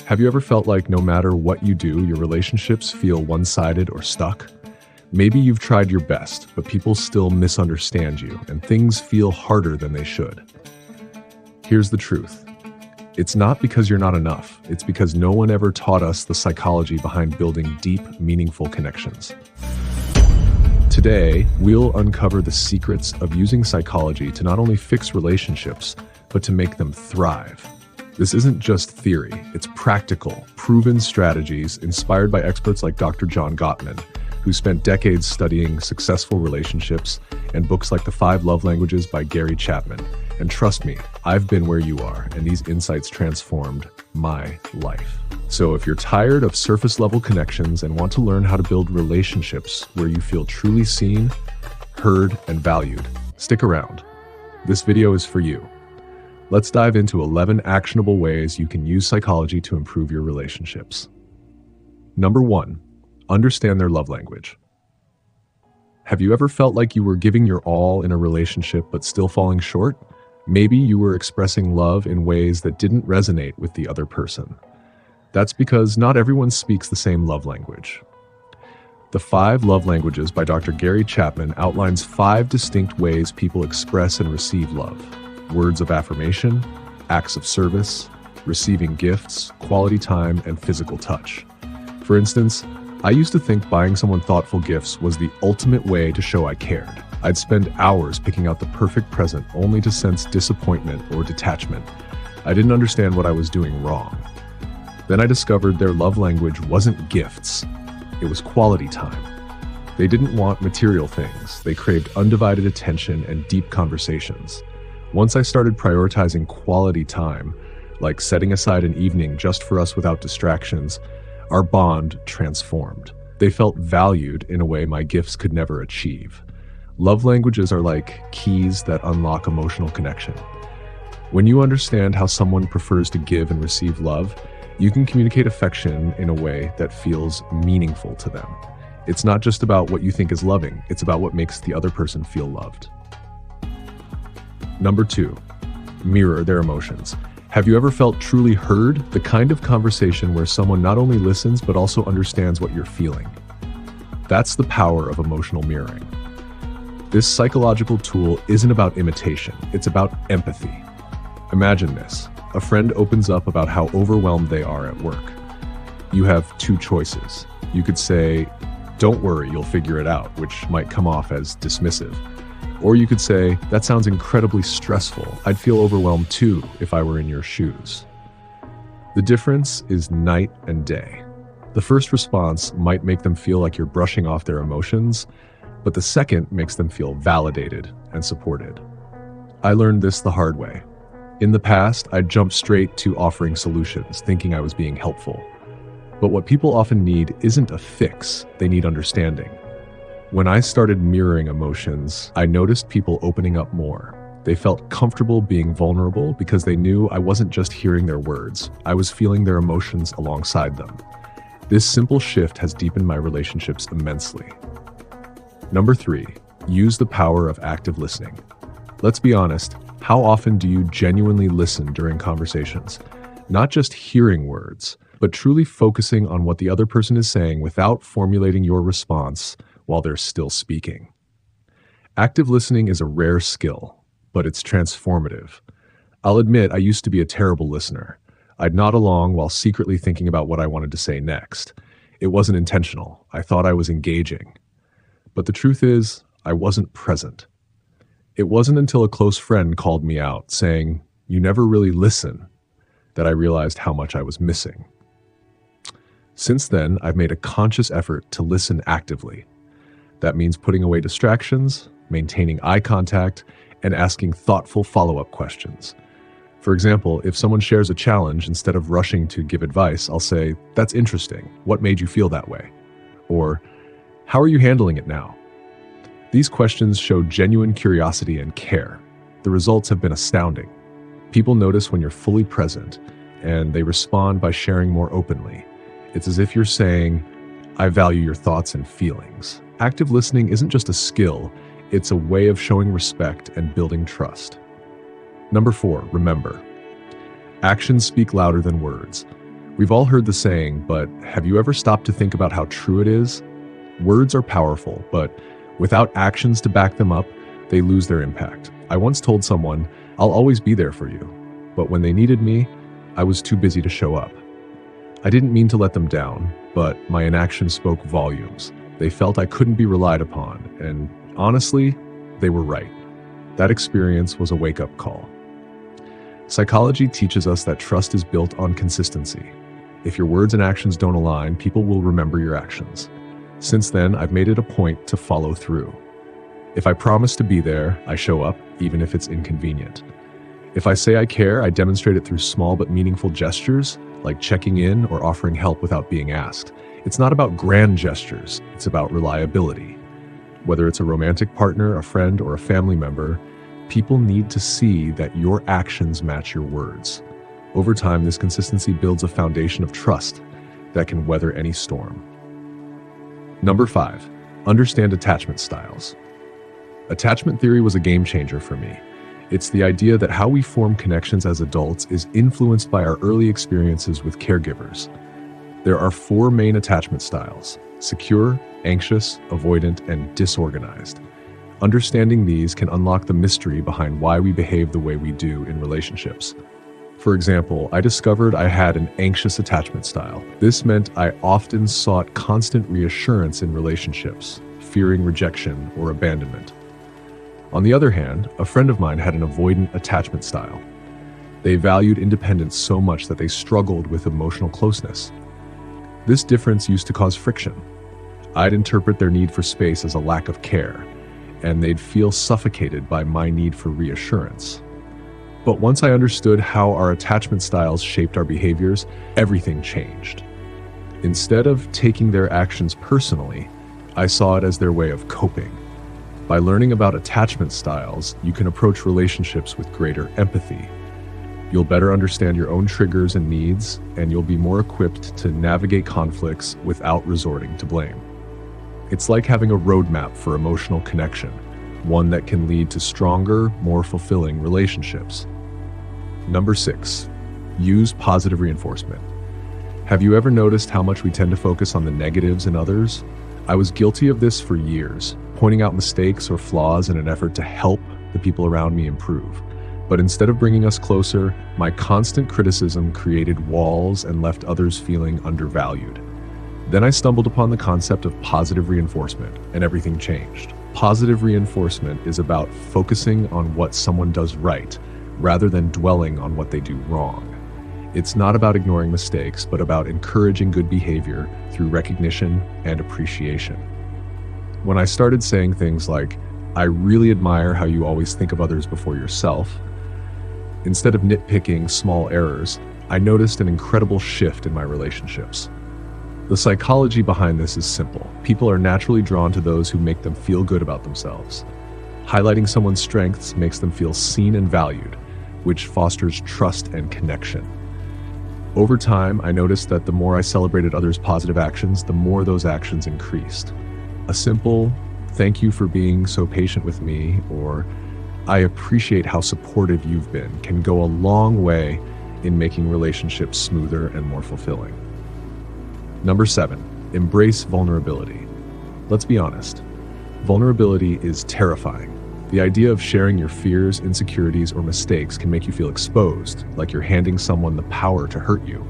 Have you ever felt like no matter what you do, your relationships feel one-sided or stuck? Maybe you've tried your best, but people still misunderstand you, and things feel harder than they should. Here's the truth. It's not because you're not enough. It's because no one ever taught us the psychology behind building deep, meaningful connections. Today, we'll uncover the secrets of using psychology to not only fix relationships, but to make them thrive. This isn't just theory, it's practical, proven strategies inspired by experts like Dr. John Gottman, who spent decades studying successful relationships, and books like The 5 Love Languages by Gary Chapman. And trust me, I've been where you are, and these insights transformed my life. So if you're tired of surface-level connections and want to learn how to build relationships where you feel truly seen, heard, and valued, stick around. This video is for you. Let's dive into 11 actionable ways you can use psychology to improve your relationships. Number 1, understand their love language. Have you ever felt like you were giving your all in a relationship but still falling short? Maybe you were expressing love in ways that didn't resonate with the other person. That's because not everyone speaks the same love language. The 5 Love Languages by Dr. Gary Chapman outlines 5 distinct ways people express and receive love. Words of affirmation, acts of service, receiving gifts, quality time, and physical touch. For instance, I used to think buying someone thoughtful gifts was the ultimate way to show I cared. I'd spend hours picking out the perfect present only to sense disappointment or detachment. I didn't understand what I was doing wrong. Then I discovered their love language wasn't gifts, it was quality time. They didn't want material things, they craved undivided attention and deep conversations. Once I started prioritizing quality time, like setting aside an evening just for us without distractions, our bond transformed. They felt valued in a way my gifts could never achieve. Love languages are like keys that unlock emotional connection. When you understand how someone prefers to give and receive love, you can communicate affection in a way that feels meaningful to them. It's not just about what you think is loving, it's about what makes the other person feel loved. Number 2, mirror their emotions. Have you ever felt truly heard? The kind of conversation where someone not only listens but also understands what you're feeling. That's the power of emotional mirroring. This psychological tool isn't about imitation, it's about empathy. Imagine this. A friend opens up about how overwhelmed they are at work. You have 2 choices. You could say, "Don't worry, you'll figure it out," which might come off as dismissive. Or you could say, "That sounds incredibly stressful. I'd feel overwhelmed too if I were in your shoes." The difference is night and day. The first response might make them feel like you're brushing off their emotions, but the second makes them feel validated and supported. I learned this the hard way. In the past, I'd jump straight to offering solutions, thinking I was being helpful. But what people often need isn't a fix, they need understanding. When I started mirroring emotions, I noticed people opening up more. They felt comfortable being vulnerable because they knew I wasn't just hearing their words, I was feeling their emotions alongside them. This simple shift has deepened my relationships immensely. Number 3, use the power of active listening. Let's be honest, how often do you genuinely listen during conversations? Not just hearing words, but truly focusing on what the other person is saying without formulating your response while they're still speaking. Active listening is a rare skill, but it's transformative. I'll admit I used to be a terrible listener. I'd nod along while secretly thinking about what I wanted to say next. It wasn't intentional. I thought I was engaging. But the truth is, I wasn't present. It wasn't until a close friend called me out, saying, "You never really listen," that I realized how much I was missing. Since then, I've made a conscious effort to listen actively. That means putting away distractions, maintaining eye contact, and asking thoughtful follow-up questions. For example, if someone shares a challenge, instead of rushing to give advice, I'll say, "That's interesting. What made you feel that way?" Or, "How are you handling it now?" These questions show genuine curiosity and care. The results have been astounding. People notice when you're fully present, and they respond by sharing more openly. It's as if you're saying, "I value your thoughts and feelings." Active listening isn't just a skill, it's a way of showing respect and building trust. Number 4, remember. Actions speak louder than words. We've all heard the saying, but have you ever stopped to think about how true it is? Words are powerful, but without actions to back them up, they lose their impact. I once told someone, "I'll always be there for you." But when they needed me, I was too busy to show up. I didn't mean to let them down, but my inaction spoke volumes. They felt I couldn't be relied upon, and honestly, they were right. That experience was a wake-up call. Psychology teaches us that trust is built on consistency. If your words and actions don't align, people will remember your actions. Since then, I've made it a point to follow through. If I promise to be there, I show up, even if it's inconvenient. If I say I care, I demonstrate it through small but meaningful gestures, like checking in or offering help without being asked. It's not about grand gestures, it's about reliability. Whether it's a romantic partner, a friend, or a family member, people need to see that your actions match your words. Over time, this consistency builds a foundation of trust that can weather any storm. Number 5, understand attachment styles. Attachment theory was a game changer for me. It's the idea that how we form connections as adults is influenced by our early experiences with caregivers. There are 4 main attachment styles: secure, anxious, avoidant, and disorganized. Understanding these can unlock the mystery behind why we behave the way we do in relationships. For example, I discovered I had an anxious attachment style. This meant I often sought constant reassurance in relationships, fearing rejection or abandonment. On the other hand, a friend of mine had an avoidant attachment style. They valued independence so much that they struggled with emotional closeness. This difference used to cause friction. I'd interpret their need for space as a lack of care, and they'd feel suffocated by my need for reassurance. But once I understood how our attachment styles shaped our behaviors, everything changed. Instead of taking their actions personally, I saw it as their way of coping. By learning about attachment styles, you can approach relationships with greater empathy. You'll better understand your own triggers and needs, and you'll be more equipped to navigate conflicts without resorting to blame. It's like having a roadmap for emotional connection, one that can lead to stronger, more fulfilling relationships. Number 6, use positive reinforcement. Have you ever noticed how much we tend to focus on the negatives in others? I was guilty of this for years, pointing out mistakes or flaws in an effort to help the people around me improve. But instead of bringing us closer, my constant criticism created walls and left others feeling undervalued. Then I stumbled upon the concept of positive reinforcement, and everything changed. Positive reinforcement is about focusing on what someone does right, rather than dwelling on what they do wrong. It's not about ignoring mistakes, but about encouraging good behavior through recognition and appreciation. When I started saying things like, "I really admire how you always think of others before yourself," instead of nitpicking small errors, I noticed an incredible shift in my relationships. The psychology behind this is simple. People are naturally drawn to those who make them feel good about themselves. Highlighting someone's strengths makes them feel seen and valued, which fosters trust and connection. Over time, I noticed that the more I celebrated others' positive actions, the more those actions increased. A simple, "Thank you for being so patient with me," or "I appreciate how supportive you've been," can go a long way in making relationships smoother and more fulfilling. Number 7, embrace vulnerability. Let's be honest. Vulnerability is terrifying. The idea of sharing your fears, insecurities, or mistakes can make you feel exposed, like you're handing someone the power to hurt you.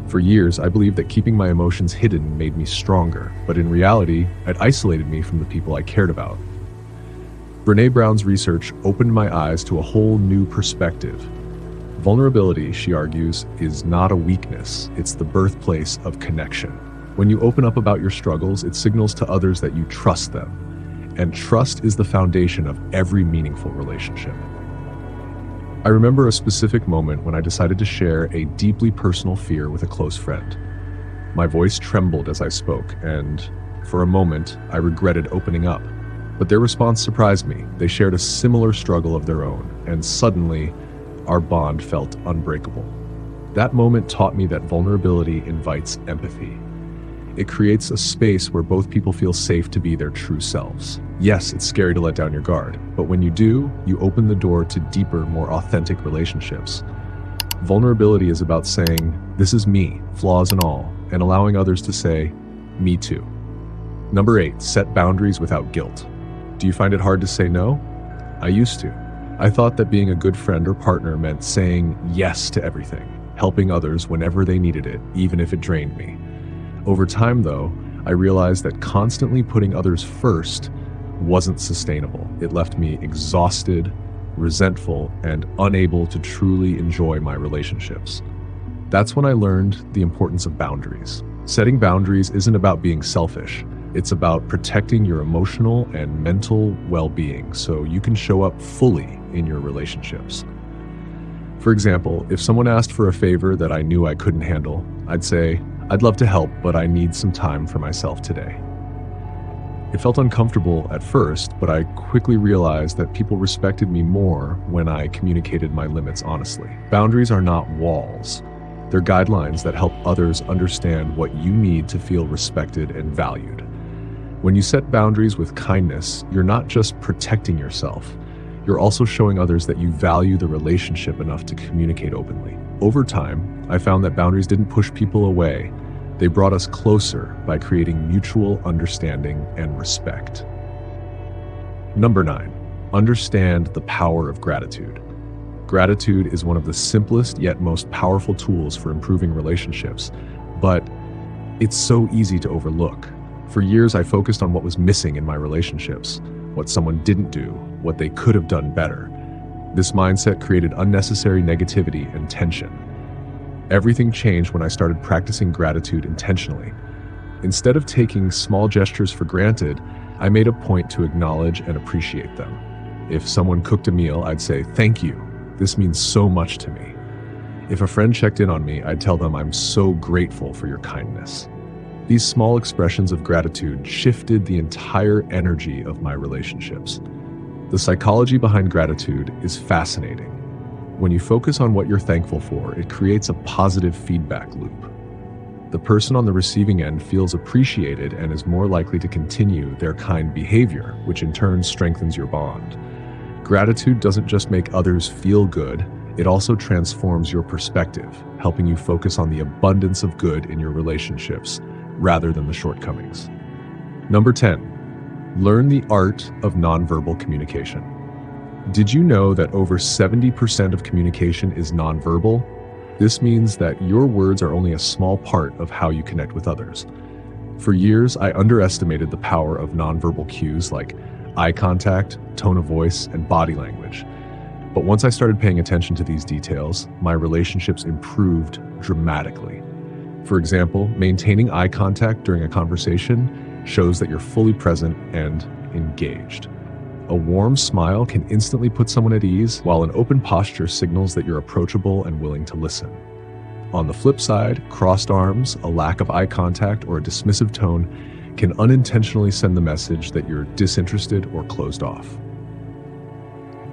For years, I believed that keeping my emotions hidden made me stronger, but in reality, it isolated me from the people I cared about. Brené Brown's research opened my eyes to a whole new perspective. Vulnerability, she argues, is not a weakness, it's the birthplace of connection. When you open up about your struggles, it signals to others that you trust them. And trust is the foundation of every meaningful relationship. I remember a specific moment when I decided to share a deeply personal fear with a close friend. My voice trembled as I spoke, and for a moment, I regretted opening up. But their response surprised me. They shared a similar struggle of their own, and suddenly, our bond felt unbreakable. That moment taught me that vulnerability invites empathy. It creates a space where both people feel safe to be their true selves. Yes, it's scary to let down your guard, but when you do, you open the door to deeper, more authentic relationships. Vulnerability is about saying, "This is me, flaws and all," and allowing others to say, "Me too." Number 8, set boundaries without guilt. Do you find it hard to say no? I used to. I thought that being a good friend or partner meant saying yes to everything, helping others whenever they needed it, even if it drained me. Over time, though, I realized that constantly putting others first wasn't sustainable. It left me exhausted, resentful, and unable to truly enjoy my relationships. That's when I learned the importance of boundaries. Setting boundaries isn't about being selfish. It's about protecting your emotional and mental well-being so you can show up fully in your relationships. For example, if someone asked for a favor that I knew I couldn't handle, I'd say, "I'd love to help, but I need some time for myself today." It felt uncomfortable at first, but I quickly realized that people respected me more when I communicated my limits honestly. Boundaries are not walls. They're guidelines that help others understand what you need to feel respected and valued. When you set boundaries with kindness, you're not just protecting yourself, you're also showing others that you value the relationship enough to communicate openly. Over time, I found that boundaries didn't push people away. They brought us closer by creating mutual understanding and respect. Number 9, understand the power of gratitude. Gratitude is one of the simplest yet most powerful tools for improving relationships, but it's so easy to overlook. For years, I focused on what was missing in my relationships, what someone didn't do, what they could have done better. This mindset created unnecessary negativity and tension. Everything changed when I started practicing gratitude intentionally. Instead of taking small gestures for granted, I made a point to acknowledge and appreciate them. If someone cooked a meal, I'd say, "Thank you. This means so much to me." If a friend checked in on me, I'd tell them, "I'm so grateful for your kindness." These small expressions of gratitude shifted the entire energy of my relationships. The psychology behind gratitude is fascinating. When you focus on what you're thankful for, it creates a positive feedback loop. The person on the receiving end feels appreciated and is more likely to continue their kind behavior, which in turn strengthens your bond. Gratitude doesn't just make others feel good, it also transforms your perspective, helping you focus on the abundance of good in your relationships rather than the shortcomings. Number 10, learn the art of nonverbal communication. Did you know that over 70% of communication is nonverbal? This means that your words are only a small part of how you connect with others. For years, I underestimated the power of nonverbal cues like eye contact, tone of voice, and body language. But once I started paying attention to these details, my relationships improved dramatically. For example, maintaining eye contact during a conversation shows that you're fully present and engaged. A warm smile can instantly put someone at ease, while an open posture signals that you're approachable and willing to listen. On the flip side, crossed arms, a lack of eye contact, or a dismissive tone can unintentionally send the message that you're disinterested or closed off.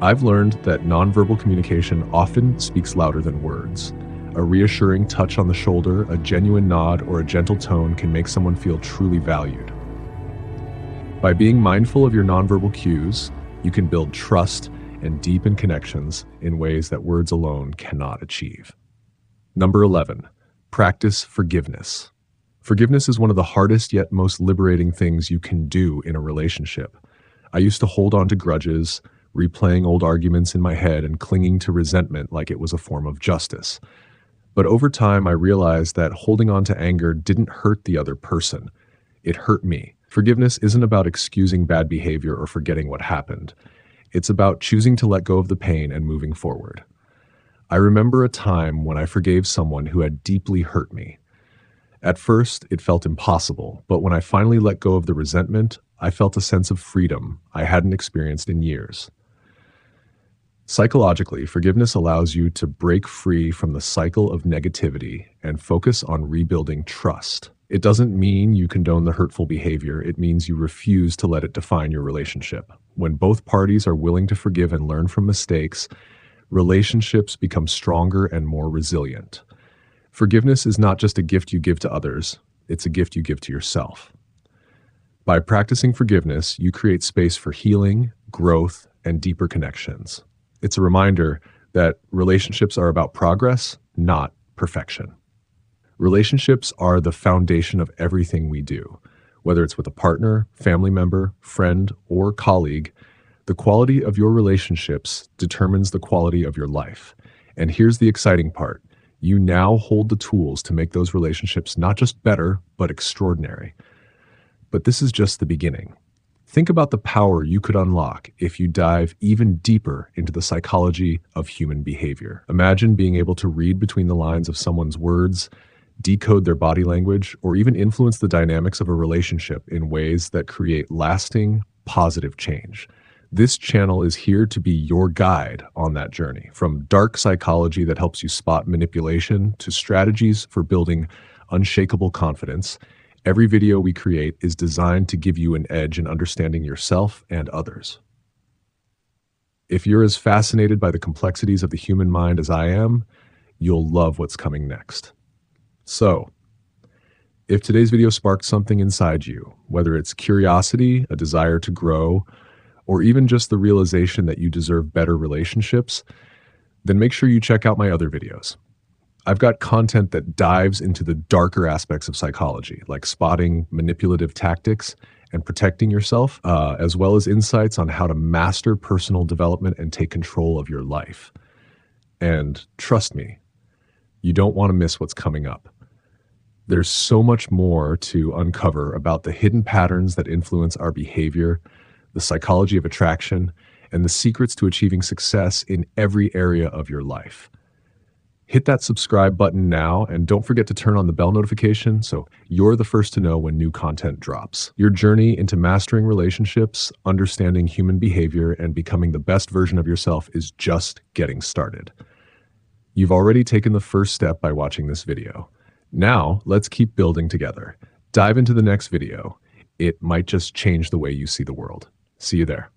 I've learned that nonverbal communication often speaks louder than words. A reassuring touch on the shoulder, a genuine nod, or a gentle tone can make someone feel truly valued. By being mindful of your nonverbal cues, you can build trust and deepen connections in ways that words alone cannot achieve. Number 11, practice forgiveness. Forgiveness is one of the hardest yet most liberating things you can do in a relationship. I used to hold on to grudges, replaying old arguments in my head and clinging to resentment like it was a form of justice. But over time, I realized that holding on to anger didn't hurt the other person. It hurt me. Forgiveness isn't about excusing bad behavior or forgetting what happened. It's about choosing to let go of the pain and moving forward. I remember a time when I forgave someone who had deeply hurt me. At first, it felt impossible, but when I finally let go of the resentment, I felt a sense of freedom I hadn't experienced in years. Psychologically, forgiveness allows you to break free from the cycle of negativity and focus on rebuilding trust. It doesn't mean you condone the hurtful behavior, it means you refuse to let it define your relationship. When both parties are willing to forgive and learn from mistakes, relationships become stronger and more resilient. Forgiveness is not just a gift you give to others, it's a gift you give to yourself. By practicing forgiveness, you create space for healing, growth, and deeper connections. It's a reminder, that relationships are about progress, not perfection. Relationships are the foundation of everything we do. Whether it's with a partner, family member, friend, or colleague, the quality of your relationships determines the quality of your life. And here's the exciting part. You now hold the tools to make those relationships not just better, but extraordinary. But this is just the beginning. Think about the power you could unlock if you dive even deeper into the psychology of human behavior. Imagine being able to read between the lines of someone's words, decode their body language, or even influence the dynamics of a relationship in ways that create lasting, positive change. This channel is here to be your guide on that journey, from dark psychology that helps you spot manipulation to strategies for building unshakable confidence. Every video we create is designed to give you an edge in understanding yourself and others. If you're as fascinated by the complexities of the human mind as I am, you'll love what's coming next. So, if today's video sparked something inside you, whether it's curiosity, a desire to grow, or even just the realization that you deserve better relationships, then make sure you check out my other videos. I've got content that dives into the darker aspects of psychology, like spotting manipulative tactics and protecting yourself, as well as insights on how to master personal development and take control of your life. And trust me, you don't want to miss what's coming up. There's so much more to uncover about the hidden patterns that influence our behavior, the psychology of attraction, and the secrets to achieving success in every area of your life. Hit that subscribe button now, and don't forget to turn on the bell notification so you're the first to know when new content drops. Your journey into mastering relationships, understanding human behavior, and becoming the best version of yourself is just getting started. You've already taken the first step by watching this video. Now, let's keep building together. Dive into the next video. It might just change the way you see the world. See you there.